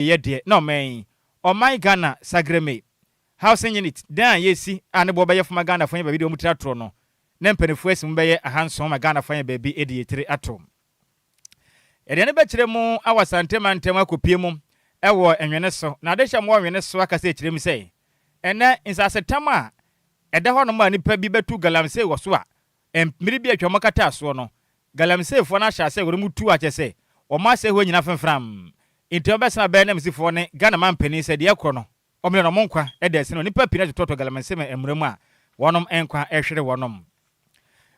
ye de no man o my Ghana sagreme housing unit dan yesi ane bo beye foma Ghana fon baby de omutira tro no na mpanefo asim beye ahanson ma Ghana fon baby edietire atom ede ne be kire mu awasante mantem akopie mu ewo enwene so na de hya mo enwene so aka se kire mu sei ene insasetam a ede ho no ma nipa bi betu galamsey wo so a mmiri bi atwa kata so no galamsey fo na hya se wo mu tu a kyese o ma se ho nyina fenfram into obesa be na msifo ne Ghana man pani se de ekro no o me no monkwa ede se no nipa pina toto galamsey ma emremu a wonom enkwa ehwere wonom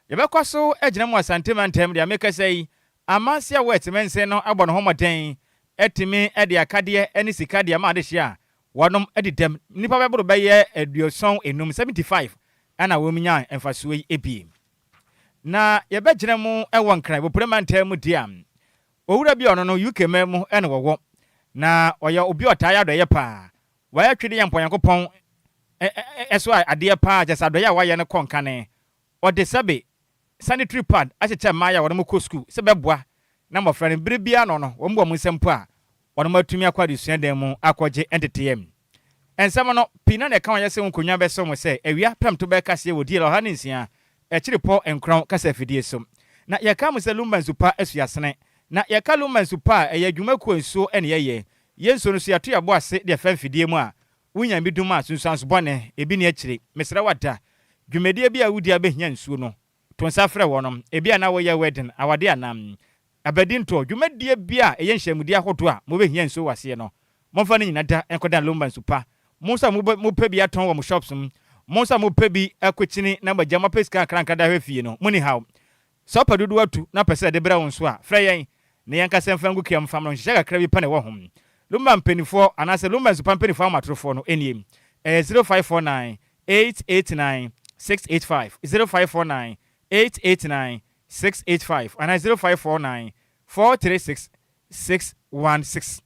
yebekwaso agina mu asante mantem de ameka sei amansia wet mense no abɔ no homoden etimi ede akade eni sikade ma ade hia wonom edidem nipa bɛboro bɛyɛ aduoson enum 75 ana wominya emfaso yi ebi na yɛbɛgyina mu ɛwɔ nkran bopremantem mu dia owura bi ɔno no UK memu ɛne wɔwɔ na ɔyɛ obi ɔtaa yɛ adɔyɛ pa wɔyɛ twede yɛ mponyankopɔn ɛso adeɛ pa gyesa adɔyɛ a wɔyɛ no kɔnkane ɔde sɛbe sanitary pad acheche maya wɔn kɔ school sɛ bɛboa na mɔfra ne bere bia no no wɔn bɔ mu nsɛmpo a wɔn matumi akɔ de suadan mu akɔgye entertainment ensɛm no pina na ɛka wɔn yɛ sɛ nkonya bɛsɔ mo sɛ awia pram to bɛka se wɔ DL ɔha ne nsia ɛkyere pɔ nkron kasa fidie so na yɛka mo sɛ Lumba nsupa asuasene na yɛka Lumba nsupa ɛyɛ adwuma ko nsuo ɛne yɛyɛ yɛnso no so yɛto yɛbɔ ase de fɛn fidie mu a wonya bi dum a sunsuanso bɔne ebi ne akyire mesrɛ wada dwumadie bi a wudi abɛhia nsuo no tonsa frɛ wonom ebi ana woyɛ wedding awade anam abadinto dwumadie bia eye nhyiamudi ahodo a mo behia nso wase no momfa ne nyina da enkoda Lumba nsupa monsa mo pɛ bi aton wo mo shops monsa mo pɛ bi akokyini na magyama peska kranka da hwefie no muni haw so padudu atu na pɛsɛ de bra wo nso a frɛ yɛn ne yɛnka sɛ mfa ngu kiam fam no nhyehyɛ kakra bi pa ne wɔ hom Lumba mpanifo anase Lumba nsupa mpanifo amatrofo no eniem 0549 889 685 0549 889-685 and 0549-436-616.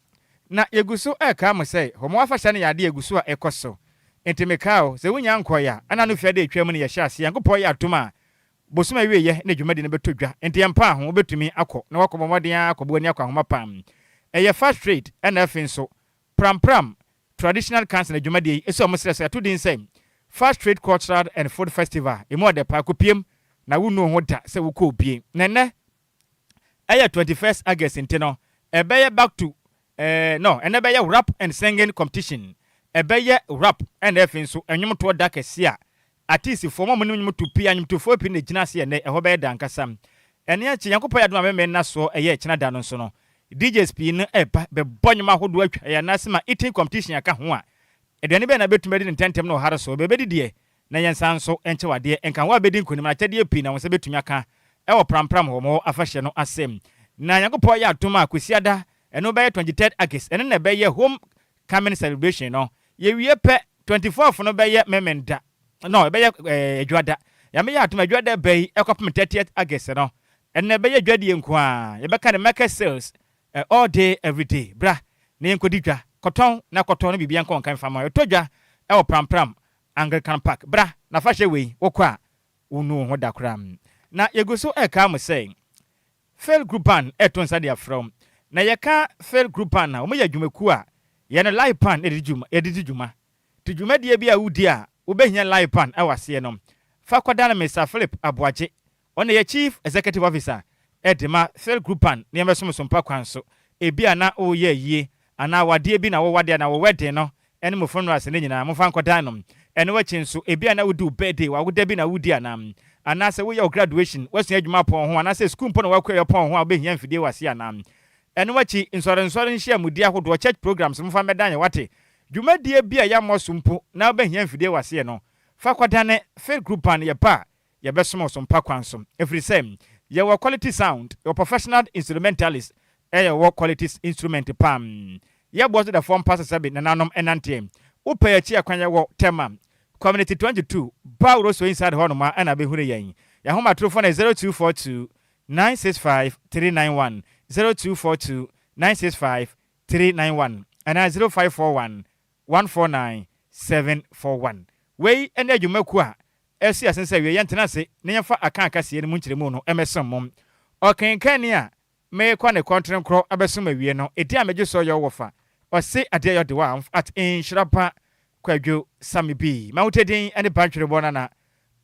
Na yeguso eka mo say homo afahya ne yade yeguso a ekoso entemekao se wunya nkoya ana no fiade atwam ne yehya ase yankopɔ ya atoma bosuma wieye ne dwumadi ne betodwa entiampa ho betumi akɔ na wakɔ moden akɔbo ani akɔ ahoma pam eye fast trade and afinso pram traditional council ne dwumadi eso mo srese ato din say fast trade cultural and food festival emo de pa kopiem na wunu ho da se wukɔ obie nene aya 21st August intino ebeye back to no enebeye rap and singing competition ebeye rap and efin so enwom to da kese a artiste for mo nwom to pia nwom to fo pi na gina se ne eho beye da nkasam ene achi yankopɔ ya do ma na so eye kina da no so no DJs pi no eba be bonyoma hodo atwa ya na se ma eating competition aka ho a edane be na betumedi ne tentem no hare so be bedidie na yensan so enchewade enka wa bedi nkonim na kyade pi na won se betumi aka ewo prampram ho mo afahye no asem na yankopɔ ya atoma akwesiada eno be 23rd August ene na be home coming celebration no ye wie pe 24th no be memenda no be adwada ya me ya atoma adwada be ekopem 30th August no ene be adwade enko a ye be ka ne market sales all day every day bra na enkodi dwa koton na koton no bibia nko kan fama etodwa ewo prampram Anglican Park bra na fashe we wokwa unu ho dakra na yeguso eka mo say fail group band etonsa dia from na yeka fail group band na o me yadwumaku a ye no live band edidi dwuma tidwuma dia bia wudi a wo behia live band awase no fa kwada na Mr Philip Aboaje on ye chief executive officer edema fail group band ne mesomsompa kwanso ebia na o ye yie ana wade bi na wo wade na wo wedding no ene mo funeral se ne nyina mo fa kwada no ene wachi nso ebia na wudi birthday wa woda bi na wudi ana se wo your graduation wasu adwuma pon ho ana se school pon wa kwɛ pon ho a obehia mfidie wase ana ene wachi nsɔre nhia mudi ahodo church programs mo fa medanye wate dwumadie bia ya mosumpo na obehia mfidie wase no fa kwada ne fair group an ye pa ye besom sompa kwansom every same ye wo quality sound your professional instrumentalist ye wo quality instrument pam ye boss the form pass sabi na nanom enantem upa ya chi akwanya wo tema community 22 Bauro so inside honoma ana behure yen ya homa trofo na 0242 965 391 0242 965 391 and 0541 149 741 we ene adwumaku a esi asense we yentena se ne yemfa aka kasie ne munkyeremu no emesom mom okenkan ni a me kwa ne kontren kro abesom awie no edi ameje so yo wofa or say a day of the one at Nhyiraba Kwadwo Sammy B. Mounted and the pantry bonana.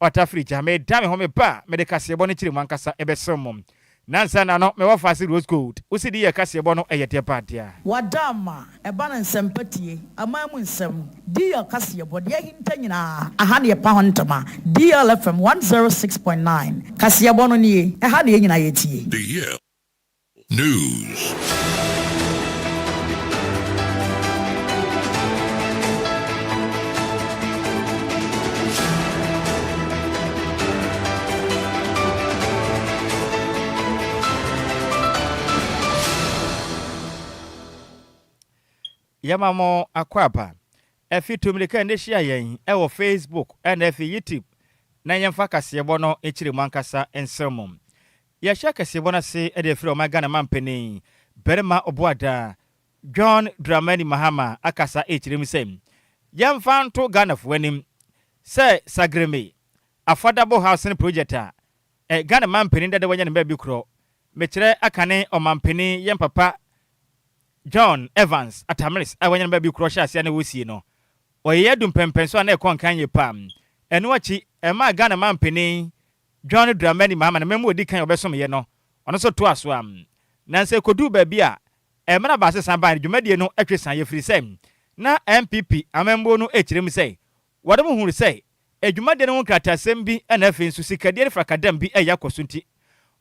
Watafrija made damn home ba, made a cassia bonnet mancasa ebesomum. Nansa na no me wa fast rose gold. Usi di ye kase bo no eyete padia. Wadama e ban nsempati amamu nsem di ye kase bo de hinta nyina aha ne pa hontama DLFM 106.9 kase bo no nie e ha ne nyina yetie. DL News. Yamamo akwapa efi tumlika ndeshia yen ewo Facebook and efi YouTube na yemfa kasebo no echire mankasa ensomum ya sha kasebo na se e de firi o magana mampeni berema obuada John Dramani Mahama akasa echire misem yemfa nto Ghana fuanim se sagreme affordable housing project a Ghana mampeni dade wanya ne ba bi kro mekire akane o mampeni yempapa John Evans Atamilis awanya ba bi krosha ase na wosie no oye dum pempenso na ekon kan ye pam eno achi ema Ghana mampeni John Dramani Mahama na memu odi kan obesom ye no ono so to aso am nanse kodu ba bi a emra ba se san ban dwumadie no atwesan ye firi sem na MPP amembo no echirem sei wode mo huru sei edwumadie no kratasem bi na afi nsu sikadie frakadam bi eyakoso nti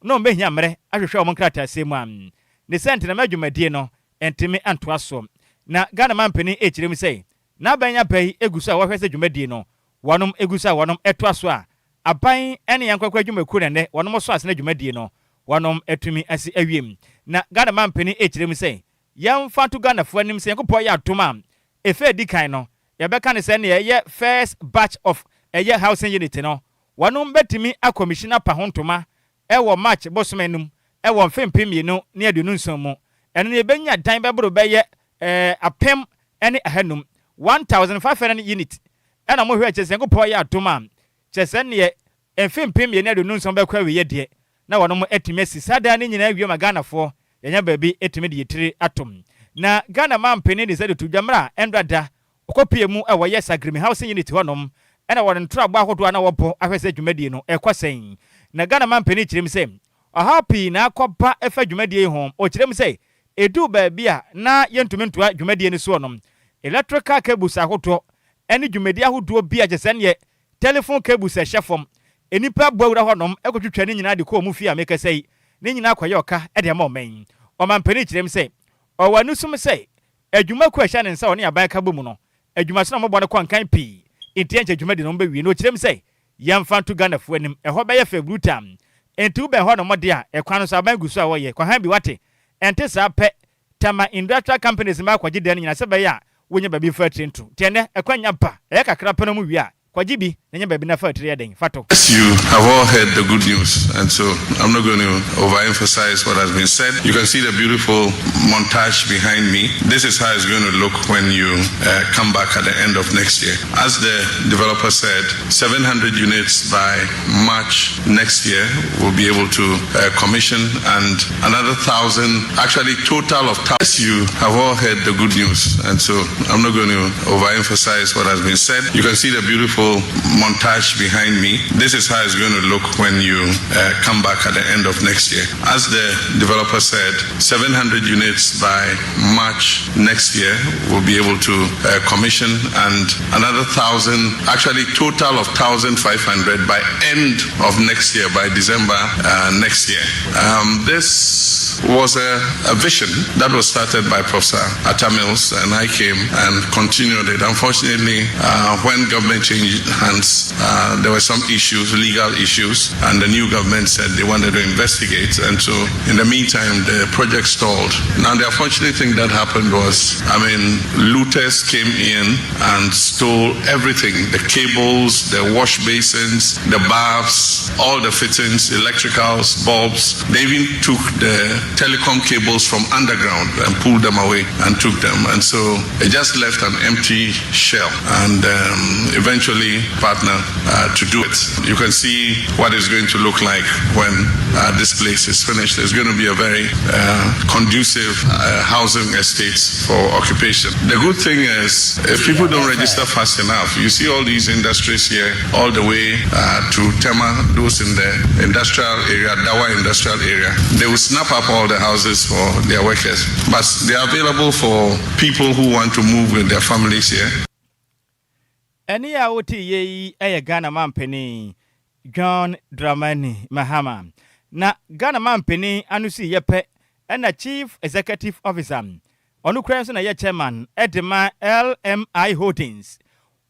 no mbehia mre ahwehwe o mo kratasem am ne sent na madwumadie no entimi antoaso na Ghana mampeni echirem sei na banya pai egusa wo hwese dwumadie no wonom egusa wonom etoaso a aban ene yankwa dwumaku ne wonom so asena dwumadie no wonom etumi asi awiem na Ghana mampeni echirem sei yamfa to Ghana fo anim sei yankopɔ ya atoma efe dikan no yebeka ne se ne ye first batch of eye housing unit no wonom betimi a commissioner pa hontoma ewo March bosomenum ewo mfempem no ne adunu nsomu eno ne benya dan bebro beye apem ene ahanum 1500 unit ena mo hwe chese nkopɔ ya atoma chese ne emfempem ye ne adunu nsom be kwa we de na wono mo etime sisada ne nyina awie magana fo yenya baabi etime de yetire atom na Ghana mampeni de sade to dwamra endrada okopie mu ewo yes agreement housing unit honom ena won ntra gba ahodo na wopo ahwese dwumadie no ekwasen na Ghana mampeni kirem se happy na akopa efa dwumadie ho o kirem se edu baabi a na yentumi ntoa dwumadie ne so onom electrical cables ahoto ene dwumadie ahodo bi a jesen ye telephone cables a hyefom enipa bawura honom ekotwetwa ne nyina de ko mu fi a mekasai ne nyina kwaye oka e de ma omen o mampeni kirem se o wanu sum se adwumaku a hya ne nsa one aban ka bomu no adwuma so na mobɔ ne kwankan pi entianche dwumadie no mbawie no kirem se yamfa to Ghana fo anim eho be ye februtam entu be ho no mode a ekwan so aban gusu a wo ye kwahan bi wate ente sa pe tama industrial companies ma kwaji den nyina se be ya wonya babi fa trentu tiene ekwanya pa e kakra pa no mu wi a kwaji bi nya babi na fa tre den fato. Yes, you have all heard the good news, and so I'm not going to overemphasize what has been said. You can see the beautiful montage behind me. This is how it's going to look when you come back at the end of next year. As the developer said, 700 units by March next year we'll be able to commission, and another 1,000, actually total of 1,000. Yes, you have all heard the good news, and so I'm not going to overemphasize what has been said. You can see the beautiful montage behind me. This is how it's going to look when you come back at the end of next year. As the developer said, 700 units by March next year we'll be able to commission, and another 1,000, actually total of 1,500 by end of next year, by December next year. This was a vision that was started by Professor Atamils, and I came and continued it. Unfortunately, when government changed hands, there were some issues, legal issues, and the new government said they wanted to investigate, and so in the meantime the project stalled. Now the unfortunate thing that happened was, looters came in and stole everything, the cables, the wash basins, the baths, all the fittings, electricals, bulbs. They even took the telecom cables from underground and pulled them away and took them, and so it just left an empty shell. And eventually family partner to do it. You can see what it's going to look like when this place is finished. There's going to be a very conducive housing estate for occupation. The good thing is, if people don't register fast enough, you see all these industries here, all the way to Tema, those in the industrial area, Dawa industrial area. They will snap up all the houses for their workers, but they are available for people who want to move with their families here. Any out ye a Ghana man penny John Dramani Mahama. Na Ghana man penny anusi yepe and a chief executive officer. Onu na ye chairman Edema LMI Holdings.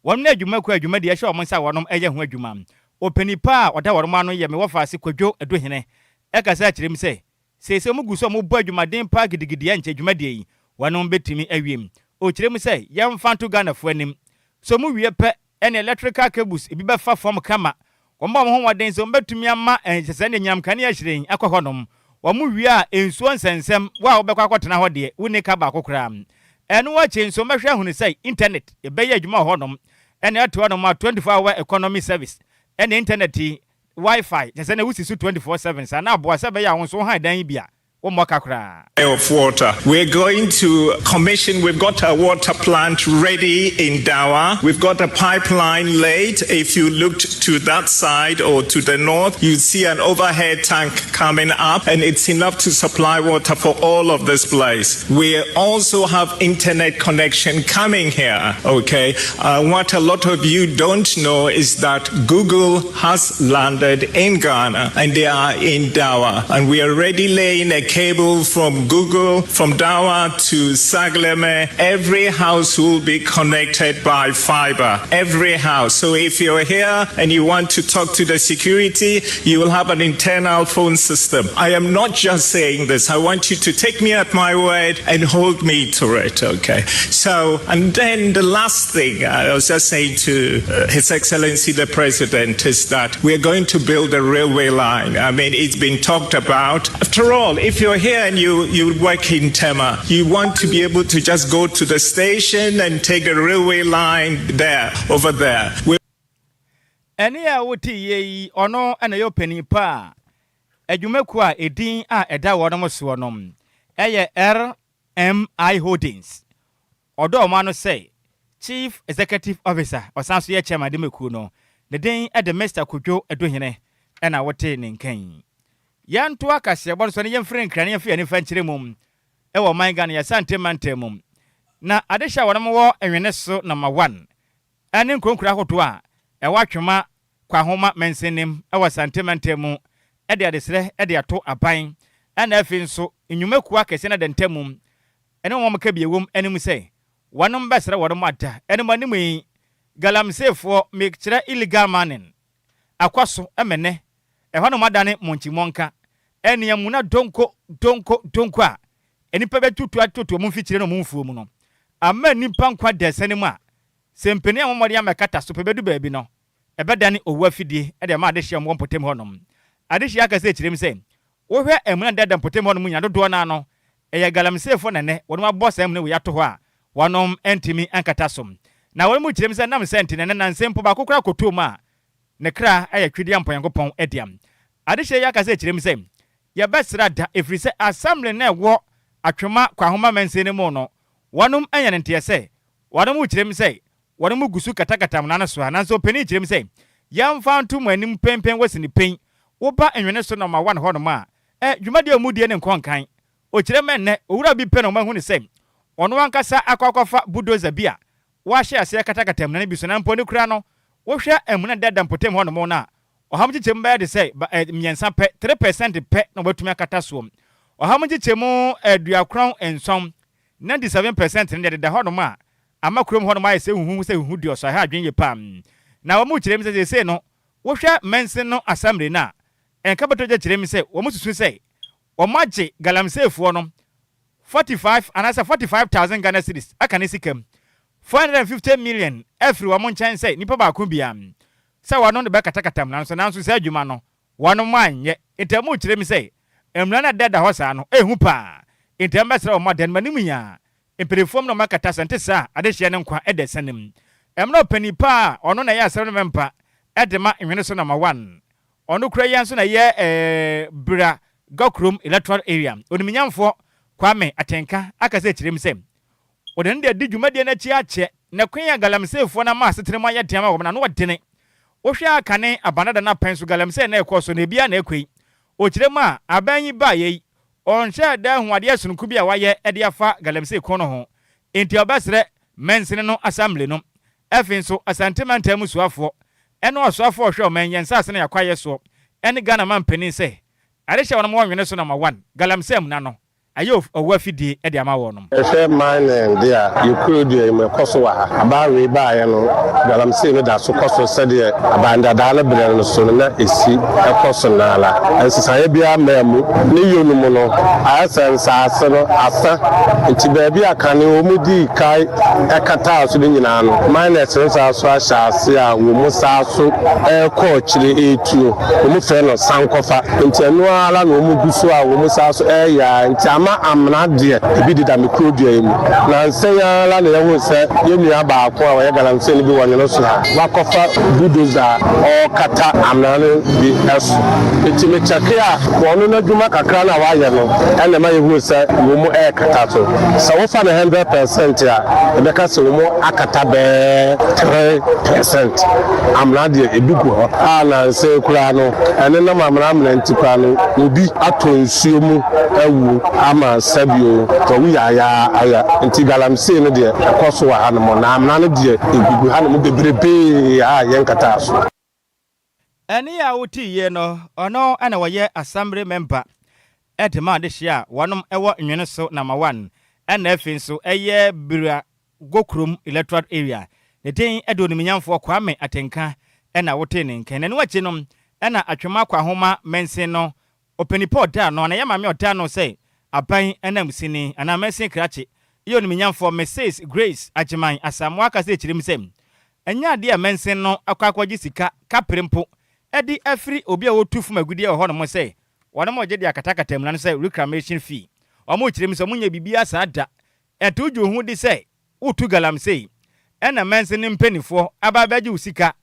One ne juma kwa juma dia sho monsa wonom eye ho adwuma. Openi pa oda woroma no ye me wofa ase kwadwo adohene. Eka sa kirem se sese mu guso mu bo adwuma den pa gidigidi ya nche adwuma die yi. Wonom betimi awiem. O kirem se yem fanto Ghana fo anim. So mu wie pe en electrical cables ebi be fa form kama. Womba mo ho waden so betumi ama sese ne nyam kane ahyiren akwahonom. Wamu wie a ensuo nsensem wa obekwa kwotena ho de woni ka ba kokora. Enu wa chenso mehwe hunu sei internet ebeye adwuma honom. Ene ato no ma 24-hour economy service. Ene internet Wi-Fi. Sese na wusi su 24/7 sa na abo ase be ya wonso han dan bia. Of water. We're going to commission, we've got a water plant ready in Dawa. We've got a pipeline laid. If you looked to that side or to the north, you see an overhead tank coming up, and it's enough to supply water for all of this place. We also have internet connection coming here, okay? What a lot of you don't know is that Google has landed in Ghana, and they are in Dawa, and we are already laying a cable from Google, from Dawa to Sagleme. Every house will be connected by fiber. Every house. So if you're here and you want to talk to the security, you will have an internal phone system. I am not just saying this. I want you to take me at my word and hold me to it, okay? So, and then the last thing I was just saying to His Excellency the President is that we're going to build a railway line. I mean, it's been talked about. After all, if you're here and you work in Tema, you want to be able to just go to the station and take a railway line there, over there. Any a woti ye ono ana yo pani pa. Adwumaku a edin a eda wonom so wonom. Eye RMI Holdings. Odo ma no say Chief Executive Officer osanso ye chairman de meku no. The den at the Mr. Kwadwo Adohene na wote ne nkan. Yanto akase bon so ne yemfre nkrane afia ne fankyere mum e wo man Ghana ya sante mantemum na adehya wonom wo enwene so number 1 ane nkronkura hoto a e watwema kwa homa mensenim e wo sante mantemu e de adesre e de ato aban ena afi nso enwumaku akase na dentamum ene wo mka biewom anim sei wonom besre wonom ada ene manim yi galamsefo mekire illegal mining akwaso emene e hono madane monchimonka ene amuna donko a enipa betutu atoto mu mfikire no mu mfuo mu no ama nipa nkwa desane mu a sempeni amomori amekata so pebedu baabi no ebedane owu afidie e de ma adehye mo mpotem honom adehye aka se kirem se wo hwe amuna dada mpotem honom nya dodo na no eye galamsefo nene wonom abosa amuna we yato ho a wonom entimi ankata som na wo mu kirem se nam senti nene na nsempo ba kokora kotom a ne kra aya twidi ampo yankopon ediam adehye aka se kirem se ya besra da efrise assembly na wo atwema kwa homa mensene mu no wonom anya nte se wonom ukirem se wonom gusu katakata mna na so ananso peni kirem se yamfa nto manim pempen wasini pen wo ba enwene so number 1 honom a dwumade omudie ne nkonkan o kirem enne owura bi pe no mahu ne se ono wankasa akwakofa budoza bia wa hye ase katakata mna ne bi so na mpo ne kura no wo hwe amuna dada mpotem honom na ohamjichem ba de say myensa pe 3% pe na batumi akata so ohamjichem aduakron ensom 97% ne de hono ma amakrom hono ma se huhu dio so ha adwen ye pam na wo mu kirem se no wo hwe mensen no assembly na enka betoje kirem se wo mususu se o magye galamsefo no 45 anasa 45,000 Ghana cedis aka ne sikam 450 million every wo mon chan say nipa ba ko bia sa wano de bekatakata nanso sa adwuma no wano manye entamu kirem se emra na dada hosa no ehu pa entam besra o modern manimunya emperefom no makata sante sa adehye ne nkwa edesanem emno panipa ono na ya asem mempa edema enwene so number 1 ono kura yan so na ye bra gokrom electoral area oniminyamfo kwame atenka akase kirem sem odene de dwumade na chi ache na kwen ya galamsefo na ma asetrema ya diama wo na no odene ohwe akane abanada na penso galamse na ekoso na bia na ekwi okirema abanyi ba ye onhye da huade asunku bia waye ede afa galamse kono ho enti obasre mensene no assembly no efinso asantemanta musuafo eno osuafo ohwe omanyensa ase na yakwaye so ene Ghana man penin se aresha wono mo wenene so number 1 galamse mu na no ayo owafidie ede ama wono ehwe mine dia yekuru me koso wa abawe ba ye no galamse no da so koso sede abanda da na bere no so na esi ekoso na ala ensisaye bia mamu ne yonu mu no asensa ase no asa nti ba bia kane omudi kai ekata so nyina no mine sensa so asha ase a wo mu sa so ko chire etuo wo mu fe no sankofa nti enu ala no mu guso a wo mu sa so ya nti ama amna de ebi dida me krodua mu na nsenya la na yewo se yenu ba akwa a ye galamse ni bi wonye no so ha wakofa budoza o kata amna no bi es eti me chakea wono na dwuma kakra na wa ye no ene ma yewo se wo mu kata so so wo fa na 100% a ebe ka se wo mu akata be 3% amna de ebi ku ho a na nse kura no ene na amna nti kura no obi atonsuo mu awu ama sabio to wi aya nti galamse no de ekoso wa hanmo na amna no de egugu hanmo bebrebe a yenkata so eni ya wuti ye no ono ana waye assembly member edema de hia wonom ewo nwene so number 1 ena efinso eye bira gokrom electoral area ne den edo nimnyamfo kwame atenka ena wote ne nkan ne wache no ena atwema kwa homa mensen no openipo da no na yama me oda no say aban enam sini ana mensen krache iyo nimnyamfo Mrs Grace Ajiman asamwa aka se chirim sem enya de mensen no akwakwaji sika kaprempo edi afri obi a wotufu magudi e ho no mo say wona mo gede akatakata mu na say reclamation fee omo chirim so munya bibia sa da etuju hu di say utu galamsey ena mensen mpenifo ababaji usika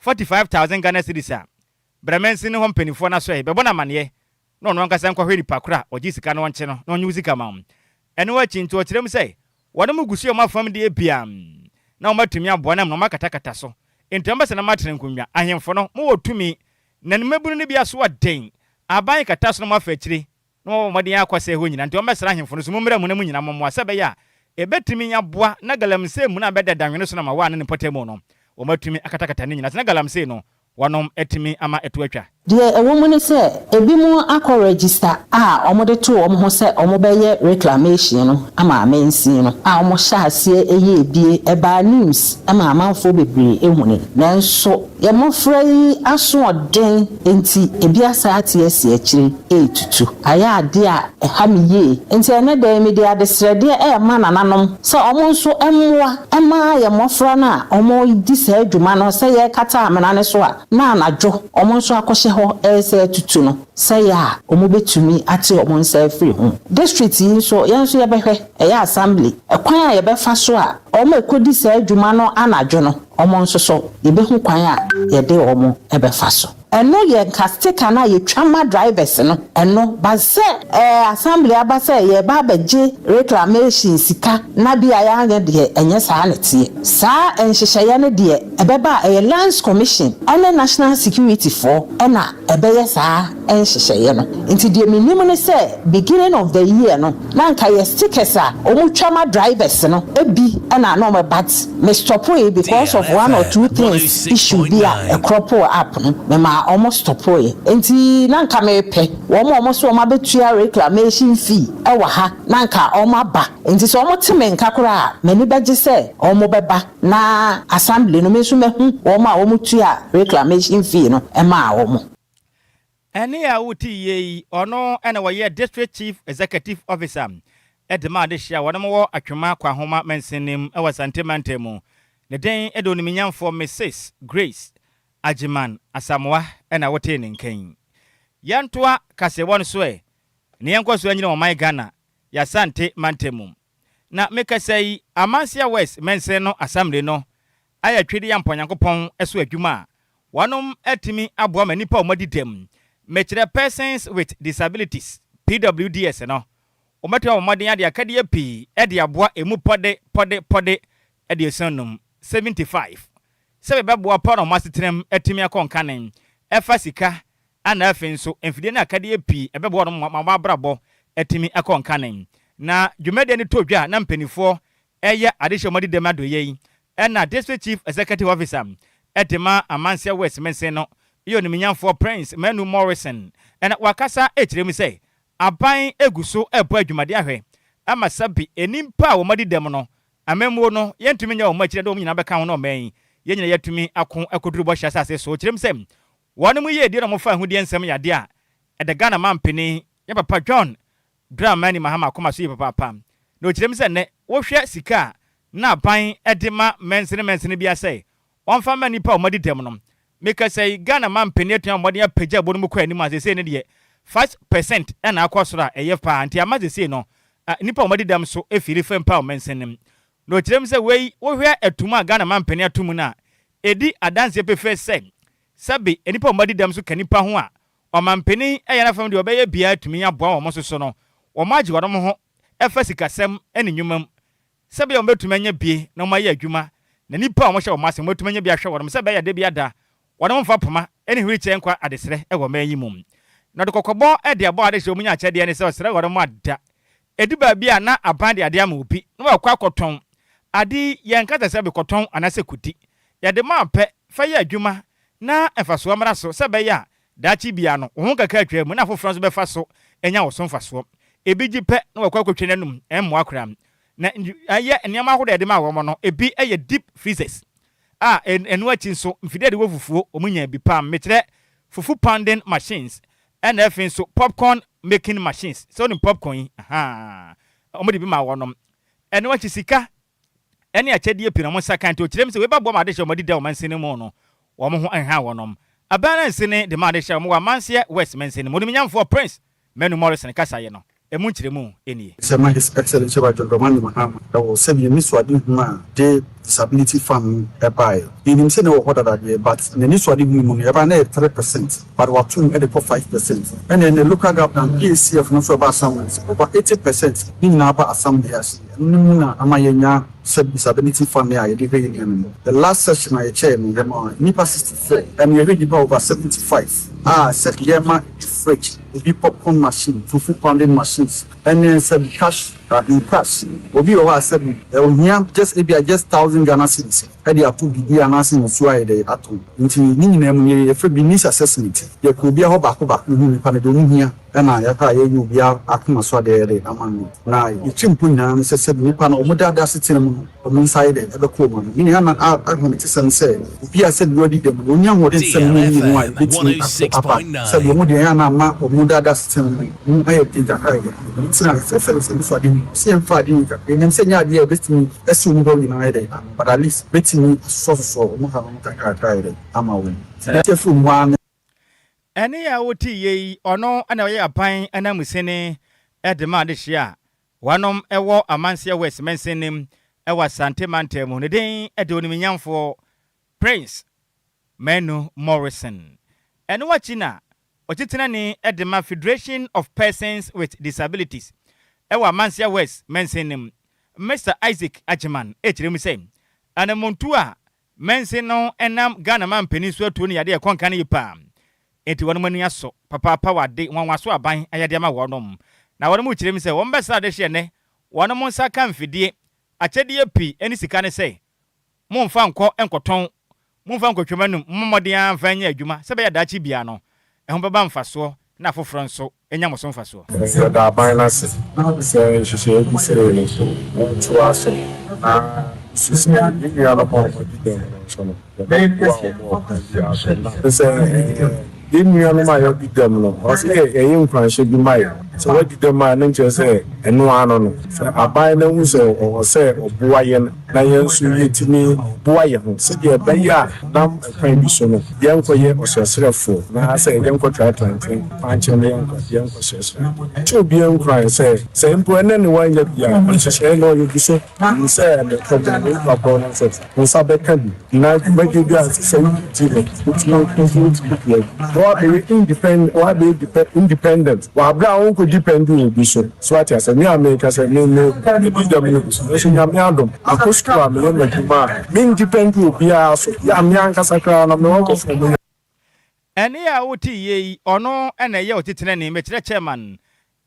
45,000 Ghana cedis a bramensin ho mpenifo na so e bebo na mane no no nkasa nkwa hweri pakura oji sika no nche no no nyu sika mam ene wa chinto o kirem say wona mugusu o mafam de bia na o matumi aboa no makatakata so entamba se na matren kunwa ahemfo no mo wotumi na ne mabunu ne bia so waden aban kata so no mafa akire no modin akwase ho nyina nti o mesra ahemfo no so mumra mu na mu nyina mo asabe ya ebetumi nya boa na galamse mu na beda danwene so na ma wa ne potemu no o matumi akatakata ne nyina na galamse no wonom etimi ama etuatwa de ewo mu ne se ebi mu akọ register a omode to omo ho se omo beye reclamation no ama amensin no a omo sha ase eye ebie eba news ama amanfo bebre ehune nanso ye mofra yi aso oden enti ebi asa ate ase akire etutu aya ade a ehamiye enti ene da mi de adesrede e ma nananom se omo nso emmoa ema ye mofra na omo di se adwuma no se ye kata amena ne so a na anajo omo nso akọhye ho ese tutu no say ya omobetumi ate omonsa free ho district yi so yenso ye behwe eya assembly ekwan a ye befa so a omo ekodi sa adwuma no anadwo no omo nso so ye behu kwan a ye de omo ebefa so eno ye kastika na ye twama drivers no eno ba se assembly aba se ye ba beje reclamation sika na bia ya anya de enye sa netie sa enhyehyeye ne de ebeba lands commission and national security for ena ebeye sa enhyehyeye no nti de minim ne se beginning of the year no na nka ye stickers a omu twama drivers no ebi ena no me bat me stop because of one or two things issue be a crop up no me ma almost stop enti na nka me pe wo mo so ma betua reclamation fee e wa ha na nka o ma ba enti so mo teme nka kora mani beje se o mo beba na assembly no me so mehu wo ma wo mutua reclamation fee no e ma wo mo ene ya wuti ye ono ene wo ye district chief executive officer edema de hia wo mo atwema kwa homa mensenim e wasantemantemu ne den edo ni minyamfo Mrs Grace Ajiman asamwa ena wote ne nkan yantoa kasewon so e ne yanko so anyina o my Ghana ya sante mantemu na mekasai Amansia West mensen no assembly no aya twede ya mponyankopon eso adwuma wanom atimi aboa manipa omadi dem mekire persons with disabilities PWDs no ometo omadi ade akade api ede aboa emu pode ede sonum 75 sebe beboa pa no masetrem atimi akonkanen efa sika ana afenso emfide na akade api ebeboa no mabrabo atimi akonkanen na dwumade ni todwa na mpanifo eye adehye omadi dem adoye ena district chief executive officer etema amansia west mensen no iyo ni minyanfo prince Manu Morrison ena wakasa echirem say aban eguso epo adwumade ahwe ama sabi enimpa wo madi dem no amemwo no yentumi nya wo machire do nyina beka ho no man yenyina yatumi akoduru bo hyasa ase so chirem sem wonu mu ye di no mo fa ahudie nsem yade a ede Ghana mampeni ya papa John Dramani Mahama koma so ye papa no chirem se ne wo hwe sika na aban edema mensene bia say onfa mani pa omadi dem no make say Ghana mampeni atua omadi apagya bo no mu kwa ani ma say ne de 5% na akwasoro a eye pa anti amaze say no nipa omadi dem so efiri fempa omensene no chirem se wei wo hwe atuma Ghana mampeni atumu na edi adanse pefe say sabi nipa omadi dem so kanipa ho a omampeni eye na fam de obeye bia atumi aboa wo so no wo maji wadom ho efa sikasem ene nwumam sabi o betumi anya bie na mo aye adwuma na nipa o mo hye wo masem betumi anya bia hwe wadom sabi ya de bia da wadom fa poma ene hwiri che nkwa adesere e wo mayi mum na de kokobọ e de abo ade hye omunya chede ne se osere wadom ada edi ba bia na aban de ade ama obi na wa kwa koton adi ye nkata sabi koton anase kuti ya de ma pe fa ye adwuma na efaso amra so sabi ya dachi bia no ho kaka atwa mu na foforo so be fa so enya wo so mfaso ebi gipe na wa kwa kotwe nanum emmo akra na aye eniama ho de ma wo no ebi eye deep freezers enu achi nso mfide de wofufuo omunya bi pam metre fufu pounding machines and efin so popcorn making machines so ni popcorn omudi bi ma wo no enu achi sika eni achede epi na mo sakan to kirem se we babbo ma de hye omudi de o mansene mu no wo mo ho anha wo no abana nsene de ma de hye mo wa manse west mansene mo ni nyamfo prince Manu Morrison kasa ye no emu nkyeremu enie Sema His Excellency Dramani Mahama that was sebi miswadi huma de disability fund ebae in say no what that but the miswadi huma eba na 3% but what to at 5% and then the local government ECF no so about some over 80% in na ba assemblies na amayenya disability fund ya de the last session I chair me dem nipa 64 and we ready over 75 set yema fridge the popcorn machine fufu pounding machines and then some cash in cash obi o said just maybe just 1,000 Ghana cedis e dey ato bibi anase so aye dey ato nti ni nyina mu ye fe bi needs assessment ye ko bi ho ba hu nipa ne do hu hia na ya ka ye yu bia akoma so dey amanu na ye chimpu nyina se nipa na omo dada setene mu omo inside dey e ko mu ni na ahun ti sense bi a said we dem onya ho dey sem ni mu ai bitini papa se bi omo dey na ma omo dada setene mu aye ti da kai ti na se so dey see fa dey ni se nya dey bitini esu mu do ni na dey but at least betini so mo ha mo takaka dey ama we tefu mu an ene ya woti ye ono ana ye apan ana musene edema de hia wanom ewo amansia west mensenem ewa sante mantem ne den ede oniminyamfo prince Manu Morrison ene wachina ochitena ni edema Federation of Persons with Disabilities ewa amansia west mensenem Mr. Isaac Ajiman echiremu say ana montu a mensen no enam Ghana man peninsula to ne yade konka ne yipa enti wono manu aso papa wade wanwaso aban ayade ma wonom na wono mu kirem say won besa de hye ne wono mo nsa kan fidie achede api eni sika ne say mo mfa nko enkoton mo mfa nkotwemanum mmodin amfa nya adwuma se be ya dachi bia no ehun beba mfaso na foforo nso enya mo so mfaso da balance se je bi se to aso sisi ni ala pa so no Didn't you know my them? Was a young French should be my. So what did the man just say? And no one. So I buy no or say or boyan, Lion Sweet to me, boyan. So yeah, but yeah, now a kind of son. Young for you was yourself for. Now I say young for try to punch a young for sister. Two young cry say, same point anyone yet, yeah, and say, no, you say, and say, and the problem with my bonus. And Sabekan, now make you guys say, it's not what be independent, what be independent, what brown could depend on Bishop. So I said, me, I make us a name, the big Adam. I push to a million, mean depend to be asked, I'm young as a crown of the office. And here, what ye or no, and a yacht name, Mr. Chairman,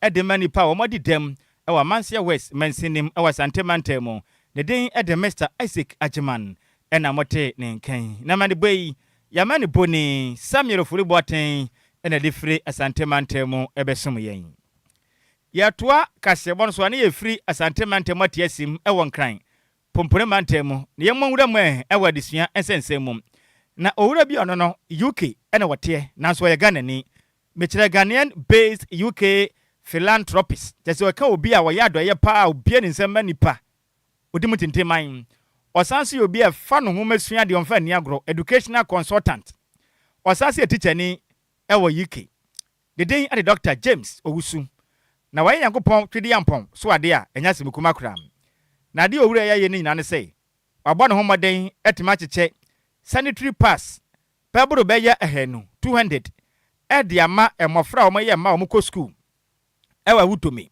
at the many power, Modi dem, our Mansia West, mentioning our Santemantemo, the day at the Mr. Isaac Ajaman, and Amote Ninken, Namani Bay, Yamani Boni, Samuel Fulibotin, and a different Asantemantemo, Ebesum. Yatwa Casabon Swanee free Asantemantemo Tiesim, a one crying. Pomponemantemo, the young woman, our this year, and sensem. Na owura bi ono no UK ena wote na so ye Ghanaian Ghanaian based UK philanthropist just we ka obi a wo ya doye pa obi ni nsem manipa odimu tinteman osanse obi a fa no ho masua de onfa ni agro educational consultant osanse a teacher ni e wo UK the day at the Dr. James Owusu na wa yankopon twede yampon so ade a enya semukuma kram na de owura ya ye ni nyina ne sei wabɔ ne ho moden etima cheche sanitary pass pebro beya ehenu 200 ediama emofra omoye ma omko school ewa wutomi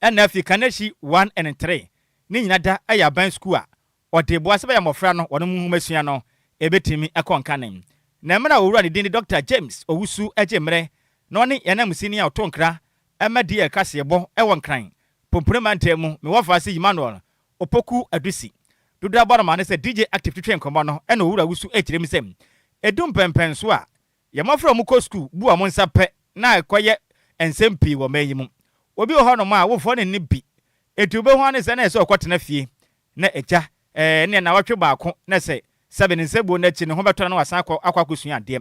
ena fi kaneshi 1 and 3 ni nyina da aya ban school a odebo asebe ya mofra no wono mu masua no ebetimi akonkanen na mra owura ne din Dr. James Owusu ejemre no ne yanam senior otonkra emadi e kasebo ewo nkran pompremantemu me wofa se Emmanuel opoku adusi Duda Barama ne se DJ active train kombo no ena owura wusu ekirem sem edum pempen so a yamafra mu ko school bu amon sape na ekoye ensempi wo mayimu obi ho no ma wofo ne bi etube ho ne se na se okotena fie na eja ne na watwe baako na se 7 nsebo na chi ne ho beto na wasan akwakosu ade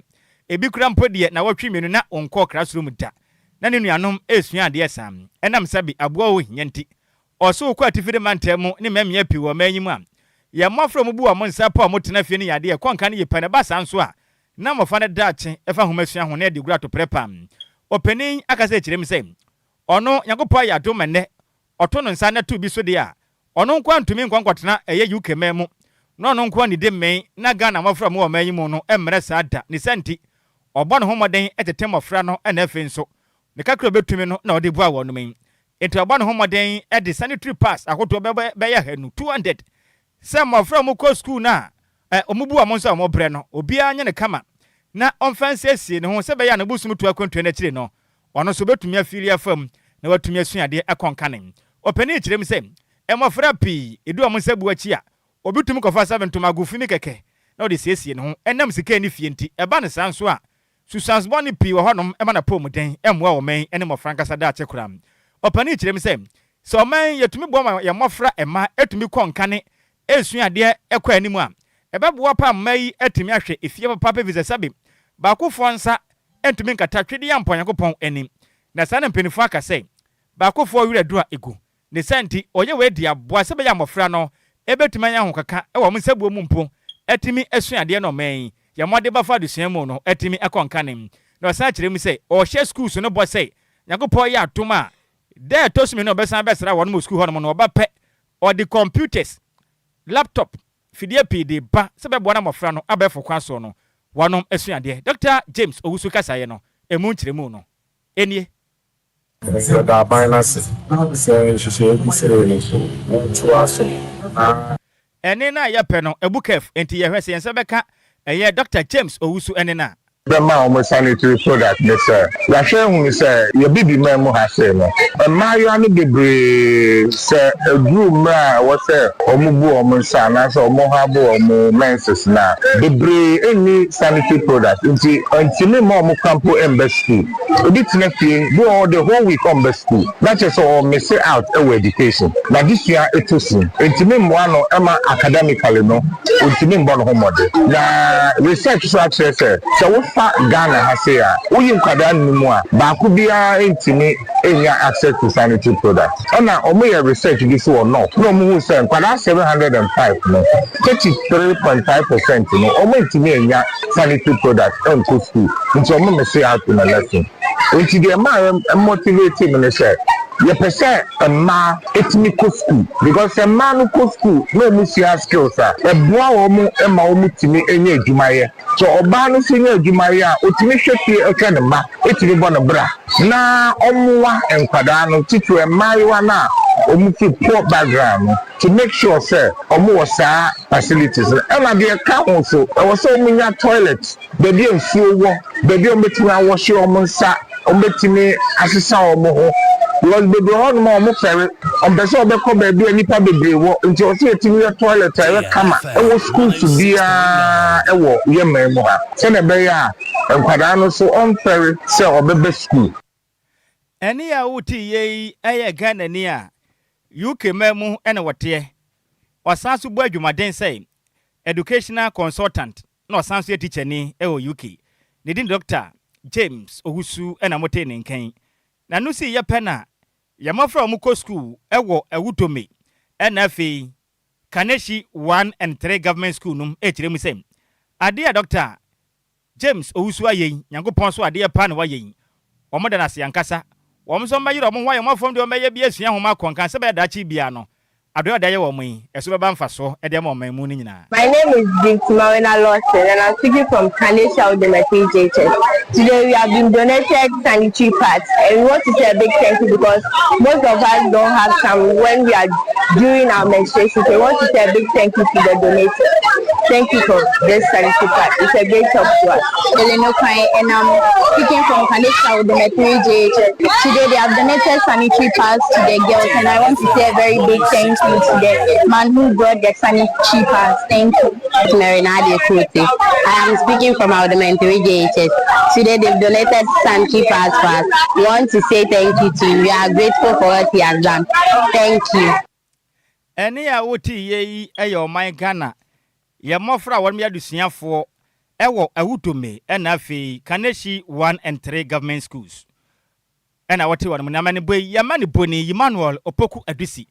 ebi kura mpodie na watwe menu na onko classroom da na ne nuanom esua ade sam enam sabi abo wo hinyenti oso ko atifide mantemu ne memia pi wo mayimu a ya mafra mu bu wa monsa pa motena fie ne yade e konka ne yepane ba sanso a na mofa ne dache efa homasua ho ne de gura to prepam openin akase kirem se ono yakopa ya do mene oto no nsa na tu bi so de a ono nkwa ntumi nkwankotena eye UK memu no ono nkwa ni de men na Ghana mafra mu wa mayi mu no emre sa da ne santi obo ne homoden etete mafra no na afi nso ne kakro betumi no na ode bu a wono men eto obo ne homoden e de sanitary pass akoto be ya hanu 200 Some of from ko school na omubu amonso amobre no obi anya ne kama na onfanse sie ne ho se be ya na busum to akwantu na kire no ono so betumi afiri afam na watumi asuade akonkanen opani kirem se emofra pi edu amonso bu achi a obitumi kofa 7 to magufini keke na odi siesie ne ho enam sika ni fie nti eba ne sanso a susans boni pi wo honom ema na pomuden emwa wo men ene mofra nkasa da akyekram opani kirem se so man yetumi bo ma ye mofra ema etumi konkane esua de ekwa animu a ebeboa pa mai atimi ahwe efie papa visa sabi ba kofo nsa entumi nkata twede ya mponyakopon anim na sana mpenifo aka sei ba kofo wira du a egu ne santi oye we dia boa sebe ya mofra no ebetuma ya ho kaka e wo msabuo mu mpo atimi esua de no man ya mode ba fa de sua mu no atimi akonkanem na sa kire mu sei o hye schools no bo sei yakopon ya atoma de tosumi no besan besra won mu school ho no ba pe or the computers laptop fidie PD ba sebe bona mofra no abefo kwaso no wanom asuade Dr. James Owusu kasaye no emu nkyeremu no enie da binance se ene na ya pe no ebukef enti ye hwese yense beka eye Dr. James Owusu ene na Grandma almost sanitary product, yes, sir. La shame we say, your baby man mo has say no. My you be say a groom man was say omubu omunsa na so omohabo omu menses na. Be any sanitary product. Until me mo campo embassy. Obi tena fie do all the whole week embassy. Not just all miss out our education. Now this year it is. Until me mo no ema academically no. ultimi mbɔ ho mɔde na research so actually say so wo fa Ghana ha say a wo yi nkwadaa nnu mu a baako bia ntimi enya access to sanitary products ona omo ye research this or no no mo hu say nkwadaa 705 no 33.5% no omo ntimi enya sanitary products on school nti omo me say out in a lesson nti the man motivate me say you say a man etimi ko school because a man ko school no mu see skills a boa omo e ma omo timi enya adwumaye so oba no se nya adwumaye a otimi hwefie eka ne ma etimi bɔ no bra na omowa enkwada no titu e maiwa na omo fi poor background to make sure say omo was facilities and na dey ka ho so e was so omo toilet baby enfuo wo baby omo timi awash omo nsa omo timi asesa omo ho because baby on mo ferry on be so be ko baby anipa bebre wo nti o se timi toilet e kama e wo school to bia e wo ye memo ha se na be ya enkwada no so on ferry se obebe school eni ya uti ye eye Ghana ni a UK memu ene wote osanso bu adwumaden say educational consultant na osanso teacher ni e UK ne din Dr. James Ohusu ena mote ne nkan na no si ye pena ya mafra omuko school ewo ewutome ena afi Kaneshi 1 and 3 government school num ekire mu sem ade ya Dr. James Ohusu ayen yankopon so ade pa na wayen omoda na se yankasa womso mbayiro omo hwa yomafom de omeye bia sua homa konkan se be dachi bia no ado da ye wo mu eso be ba mfaso e de mo mu ni nyina. My name is Victoria Lawson and I'm speaking from Kanesha JHS. Today we have been donated sanitary pads and we want to say a big thank you because most of us don't have some when we are during our menstruation. So we want to say a big thank you to the donators. Thank you for this sanitary pad. It's a great help to us. And I'm speaking from Kanesha JHS. Today they have donated sanitary pads to the girls and I want to say a very big thank you to the man who brought the sanitary pads. Thank you. I am speaking from our JHS. Today they've donated sanitary pads for us. We want to say thank you to him. We are grateful for what he has done. Thank you. Eni ya uti ye eyo my Ghana ye mofra won me adusiafo ewo awutome ena afi Kaneshi 1 and 3 government schools ena wote won me na mane boy ye mane boni Emmanuel Opoku adusi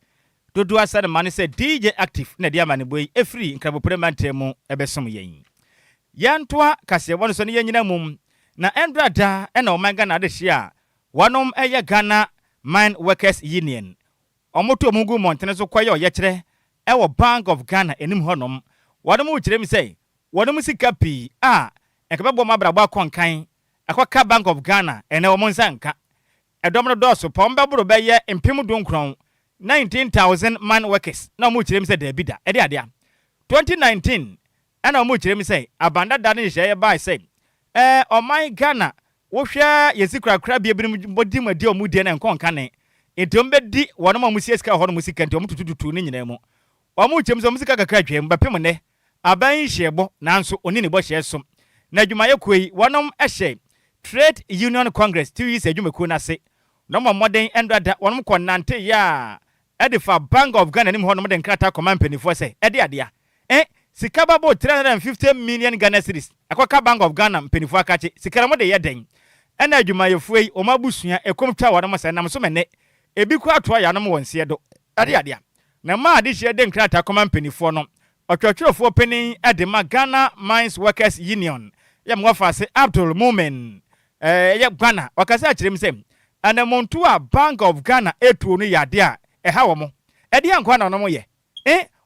dodo asade mane se DJ active na dia mane boy efri nkrabo premantremu ebesom yen yantoa kase won so ne yenyina mum na endrada ena omanga na de hia wanom eye Ghana Mine Workers Union omoto omugu montene so kwaye oyekere ewo Bank of Ghana enim honom wanom ukire mi say wanom sika pi enkebebo mabrabo akonkan akwaka Bank of Ghana ene wo monsanka edomno doso pombebro beye empem donkron 19,000 man workers na mu ukire mi say da bida ede ade 2019 ena mu ukire mi say abanda da ne hye by say my Ghana wo hwa yesikura kra bia binim bodi madi omudi na nkonka ne entombe di wono ma musie sika hono musika ntom tututu ne nyina mu omu chemso musika kakra twem bapem ne aban hyebo nanso oni ne bo hye som na adwumaye koi wonom ehye Trade Union Congress 2 years adwumaku na se no mo moden endrada wonom konante ya edifa Bank of Ghana nim hono moden krata command penifo se ede adea sika babo 350 million Ghana cedis akwaka Bank of Ghana penifo akache sikara mo de yeden ena adwumaye fuei o mabusua ekomtwa wonom se nam so mene ebi kwa atoa ya no mo wonse do ade adea na ma ade hye den krata command penifo no otwotwerofo penin edema Ghana Mines Workers Union ya mwafa se Abdul Mumen ya Ghana wakasa akirem sem ana montu a Bank of Ghana etuo no yade a eha wo mo ede ankwa na no mo ye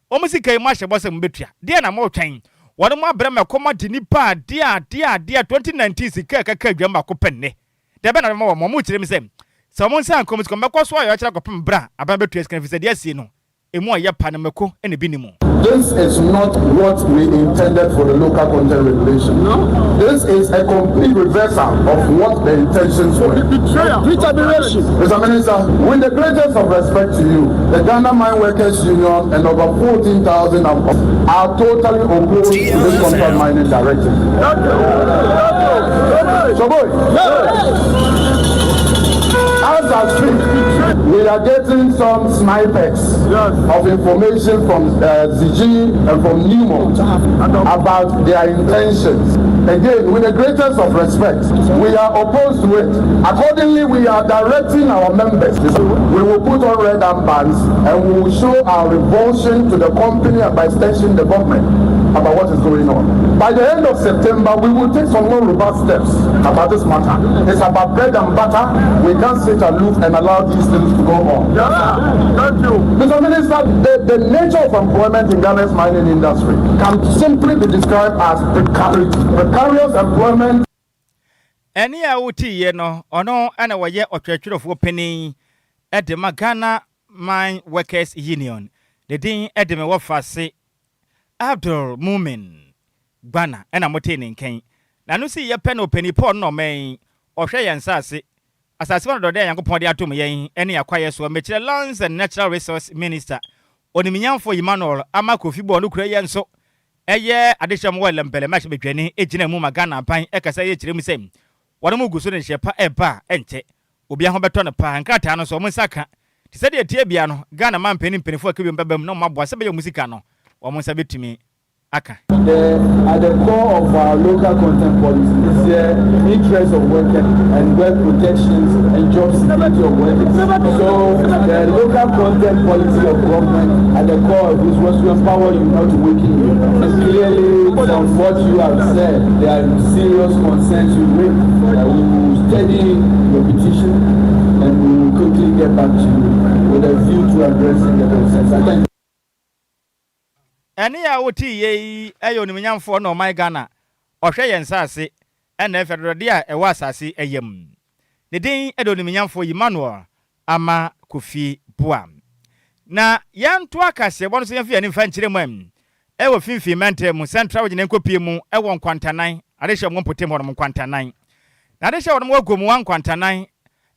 omusika mu ahye bosem betua de na mo twen wode mo abrema koma de nipa de 2019 sika kaka adwamba ko penne de be na mo mo kirem sem so mo nsan kom ko mekoso ayo akira kopem bra aban betua skan fi se de asie no emu aye pa na meko ene bi ni mu. This is not what we intended for the local content regulation. No. This is a complete reversal of what the intentions were. Mr. Minister, with the greatest of respect to you, the Ghana Mine Workers Union and over 14,000 are totally opposed to this contract mining directive. So boy, as our street, we are getting some snippets of information from ZG and from Nemo about their intentions. Again, with the greatest of respect, we are opposed to it. Accordingly, we are directing our members. We will put on red armbands and we will show our revulsion to the company and by extension the government about what is going on. By the end of September, we will take some more robust steps about this matter. It's about bread and butter. We can't sit aloof and allow these things to go on. Thank you. Mr. Minister, the nature of employment in Ghana's mining industry can simply be described as precarious employment. Any auti no ono ana waye otwetwerofo penny at the Ghana Mine Workers Union. The din edeme wo fase Abdul Mumin Bana ena motene nkan. Na no si ye penny penny pon no men ohwe yen sase asase no de yankopon de atom yen ene yakwaye so mechire Lands and Natural Resource Minister Oniminyamfo Emmanuel Amakofi bo no kura yen so eye adeham wele mpele match betwani ejina mu Ghana pan ekasa ye kire mu sem wona mu guso ne hyepa eba ente obi aho beto ne pa nkata no so mo saka ti se de tie bia no Ghana man penin penifo akebio mbabam no mabo se be musika no wo mo sa betumi aka. At the core of our local content policy is the interest of workers and work protections and job security of workers. So the local content policy of government at the core of this was to empower you, not to weaken you. And clearly from what you have said, there are serious concerns you make. We will study your petition and we will quickly get back to you with a view to addressing the concerns. I thank you. Eni ya oti ye ayo ni mnyamfo no my Ghana ohwe yen sase ena federal dia e wasase ayem ne din edo ni mnyamfo Emmanuel ama Kofi Boa na yanto akase bono so yefia ni fa nkire mu am e wo finfi mentem central wagene nkopie mu e wo nkwantanan adehye mo mpotem ho no nkwantanan na adehye wo no wagomu wan nkwantanan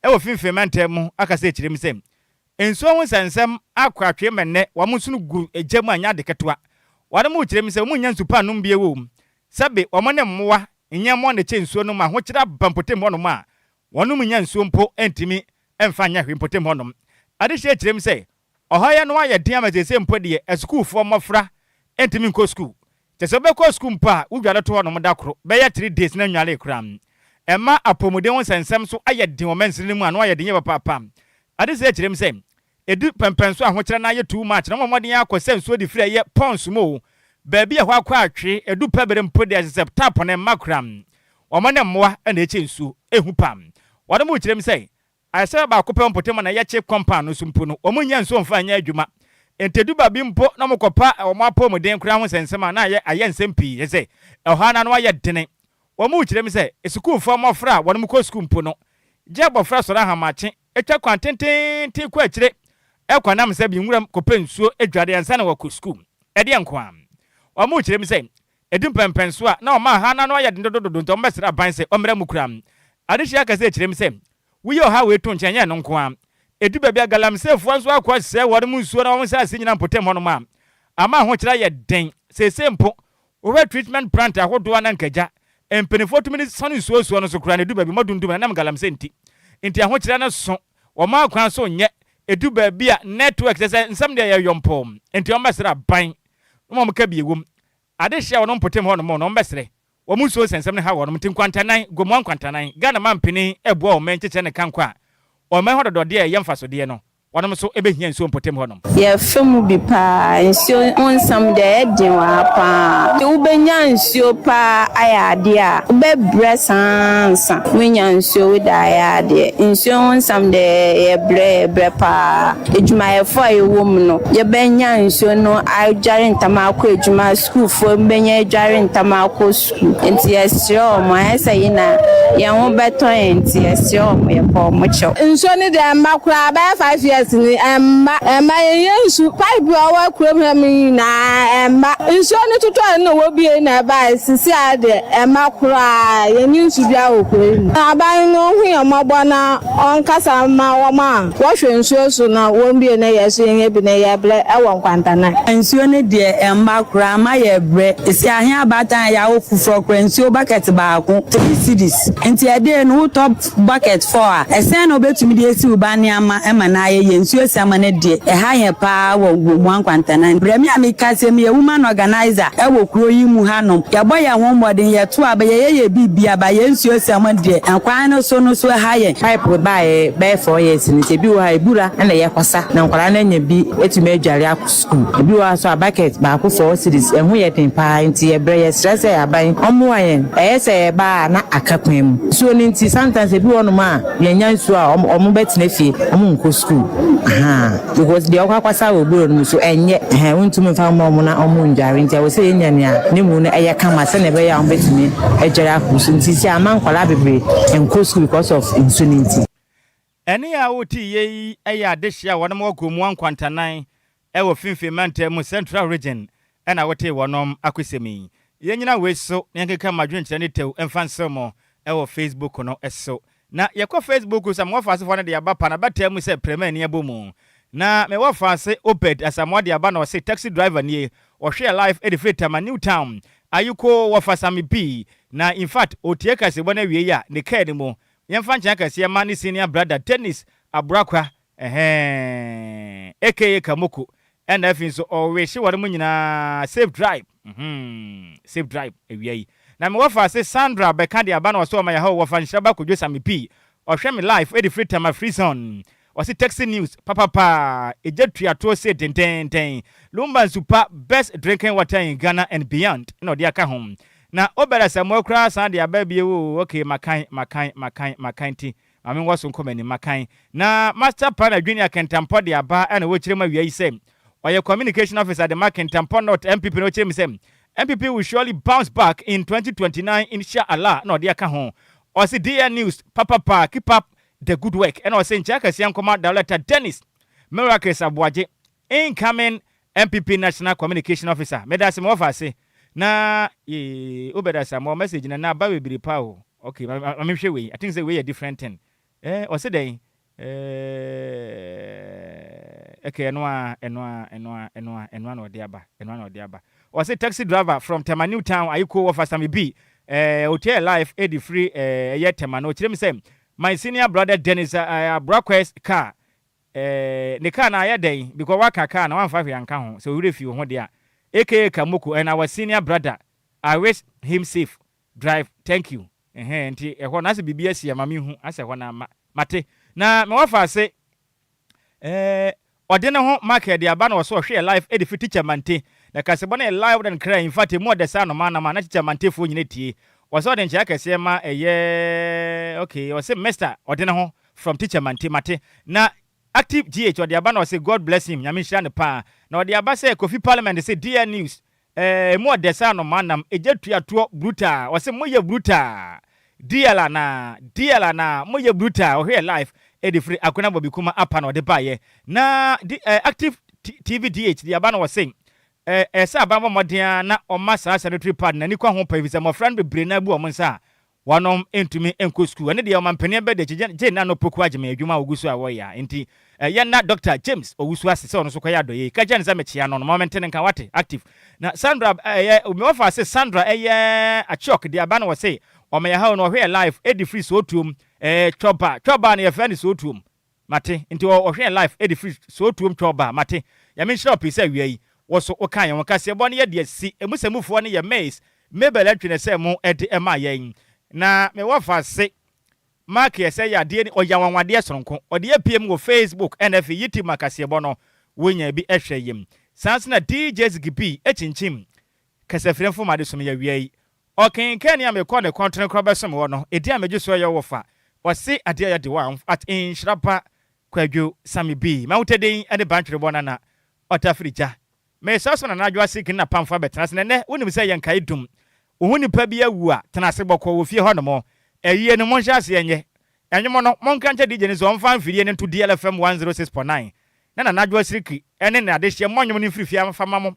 e wo finfi mentem akase ekire mu sem enso ho sensem akwatwe menne wa musunu gu ejam anya de ketwa wade mu kire mi se mu nya nsupa no mbie wo sabe omo ne mmoa nya mo ne che nsuo no ma ho kira bampotem ho no ma wonu mu nya nsuo mpo entimi emfa nya hwempotem ho no ade hye kire mi se ohoya no aye dia ma se mpo de school fo mofra entimi nko school te se be ko school mpa udwale to ho no da koro be ya 3 days na nwale kram ema apomuden won sensem so aye din o mensiri mu anu aye din ye papa ade se kire mi se edu pempenso ahokyere na ye too much na momodin akose nso di free ye pons mo baabi ehwa akwa atwe edu pebere mpode asep tap na makram omone mmoa na eche nsu ehu pam wode mu kyerem sei ayese ba akopem potem na ye che compound nso mpo no omunya nso mfa anya adwuma entedu babi mpo na mokopa omapomuden kura ho sensema na ye aye nsempi ye sei ehwa na no aye dene omu kyerem sei esukuu fo mofra wode mu ko school mpo no je bofra so na hamache etwa kwantenten ti kwa kyire ekwanam se bi nwuram kopensuo edwade ansa na wako school ede enkwam wa mu kyerem se edum pempenso a na o ma ha na no ya dodododo nto mbesra ban se omra mukram adehia ka se kyerem se wuye o ha we to nkyanye no nkwam edu baabi agalam se fu anso akwa se wore mu nsuo na wo se ase nyina mpotem ho no ma ama ho kyera ye den se sempo we treatment plant ahodo na nkaja empenifo to mini sanu nsuo no so kura na edu baabi modundum na galam se nti aho kyera na so wo ma akwa so nye edu baabia network se nsam de ya yompom enti o mbesra ban no mo ka biewom ade hye wono mpotem ho no mo no mbesre wo mu so sensem ne ha wono mtin kwantanan gomwan kwantanan Ghana mampini ebo o mencheche ne kankwa o me hododo de ye mfaso de no wono so ebehia nsuo mpotem ho no ye femu bi pa nsuo onsam de edin wa pa u benya nsuo pa ayade a be bresansa wenya nsuo da ayade nsuo onsam de ye bre pa ejuma ye fo ayewom no ye benya nsuo no ajare ntama akọ ejuma school fo benya ajare ntama akọ school enti esiro mo asayi na ye ho beto enti esiro mo ye po mo cho nsuo ni de makura ba 5 years years ni emma yensu pipe awa kurom ha mi na emma nso ni tutu na wo bie na ba sisi ade emma kura yensu bia okwe aban no hu yamagbo na onkasa ma wo ma wo hwe nsuo so na wo bie na yeso yen bi na ye ble ewo nkwantana nsuo ne de emma kura ma ye bre isi ahia abatan ya wo fufuro kura nsuo bucket baako 3 cedis enti ade no top bucket 4 esen no betumi de esi ubani ama ema na ye nsuo sama ne de ha ye pa wo mu ankwantana bremi amikase me woman organizer e wo kuro yi mu hanom ya boy ya ho modern ye to aba ye bibia ba ye nsuo sama de akwan no so ha ye pipe ba e be 4 years ni te bi wo ha ebura na ye kwasa na nkwara na nya bi etumi adware akọ school bi wo so bucket ba akọ 4 series ehu ye ten pa nti ye bre ye stress ya aban omo ayen se ba na akakwan mu so ni nti sometimes bi wo no ma ye nya nsuo a omo betina fie omo nko school because the okwasa oburo no so enye wontumi fa mo na omo ndware nti wo se nya ne mu no eye kama se ne be ya omo betumi adware akọ so nti si aman kwala bebre enko school because of insunity ene ya woti ye eya dehia wonom ogomu ankwantanan ewo finfin mantem central region ena wote wonom akwesemi yenyina weso yenkeka madwenkyere ne tew emfansemo ewo Facebook no eso na yekọ Facebook so amwafase fo ne de aba pa na batem se prema ni abomu na me wafase oped asamwa de aba na o se taxi driver nie o hwe life edifreta New Town ayuko wafasami B na in fact otie kase bona wie ya ne ka ni mo yemfa ncha kase ya mani senior brother tennis abrakwa aka Kamoko and if so always wore mu nyina safe drive safe drive ewiai na me wafase Sandra beka de aba na so ma ya ho wafa Nhyiraba Kwadwo Sammy P o hwe me life edifreta ma free zone wasi taxi news papa ejetua to say ten Lumba super best drinking water in Ghana and beyond no dia ka home na obera samuel kra san dia ba bie wo okay makan ti mame waso nkomani makan na master plan junior kentampo dia ba na wo kirema wiai sem oye communication officer the Kentampo not MPP no kirema sem MPP will surely bounce back in 2029 inshallah no dia ka ho osi DL news papa keep up the good work and was saying Chaka Siankoma Director Dennis Miracles Abwaje incoming MPP National Communication Officer medasi mo office na obeda some message na ba we biri pa o okay I'm sure we I think say we a different thing o say dey okay enwa no de aba o say taxi driver from New Town ayuko officer me B hotel life edi free yetema no kirem say my senior brother Dennis Broquest car ne car na ayedey because waka car na 15 yanka ho so we refi ho de a aka Kamoko and our senior brother I wish him safe drive thank you enti ehọ na se bibia sia mame hu ase ho na mate na me wafa se ode ne ho market de aba na so hwe life edifit teacher mante na kasebo na live dan kra in fact mo de sa no ma na teacher mante fo nyine tie was all den chia kase ma okay was say Mr. Odene ho from teacher mate na active GH or the aba na say God bless him nyame hia ne pa na the aba say Kofi Parliament say DL news mo de sa no manam ejetua to brutal was say moye brutal DL na moye brutal o here life e free akona bobi kuma apa na de baye na active TV DH the aba na was saying esa abamba modern na oma sa sanitary pad na ni kwa ho pa visa mo friend bebre na bu o monsa wanom entumi enko school ene de o mampene be de je na no poku agema adwuma ogusu a wo ya enti ye na Dr. James ogusu asese ono so kwa ya doye ka je nza mechia no moment ne nka wate active na Sandra me offer say Sandra a chok de aba na wo say o me ya ha no hwe life edi free so tuom choba na ye friend so tuom mate enti o hwe life edi free so tuom choba mate ya me shop say wi woso okan yon kase bo ne ye de si emusamufo ne ye maze mebele twene se mo ede ema yen na me wafa se mark ye say ya de ni oyawanwade sonko ode ye pm go Facebook NF yiti makase bo no wonya bi ehwe yim sans na DJs gibi echinchim kase fremfo made so me ya wiai oken kan ya me ko ne contract crop besom wo no edi ameju so ye wofa wose ade ya de one at Nhyiraba Kwadwo Sammy B mawteden ade bantwe bo na otafrija me saso na najwa sikin na pamfa betras ne wonim se yen kai dum ohuni pa bia wu a tena se bokọ wo fie ho no mo eyiye ne mo hya se enye enyomo no monka nche DJ ne so mfa mfidie ne to DLFM 106.9 na najwa siriki ene na de hye monyom ne mfirifia mfa mamo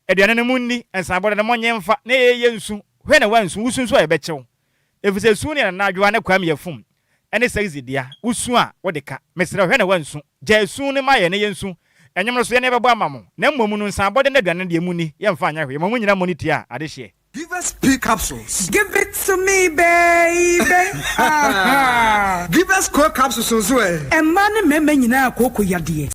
aduane ne munni ensabode ne monye mfa na yeye nsu hwe na wansu wusu nso ebechew efise su ne najwa ne kwam yefum ene saizi dia wusu a wodeka mesere hwe na wansu ja su ne maye ne yensu enyom no so ye ne bebo amamo na mmom no ensabode ne aduane de munni ye mfa anya hwe mamo nyina moniti a ade hye. Give us P capsules. Give it to me, baby. Give us core capsules as well. And man, me nyina akoko yade.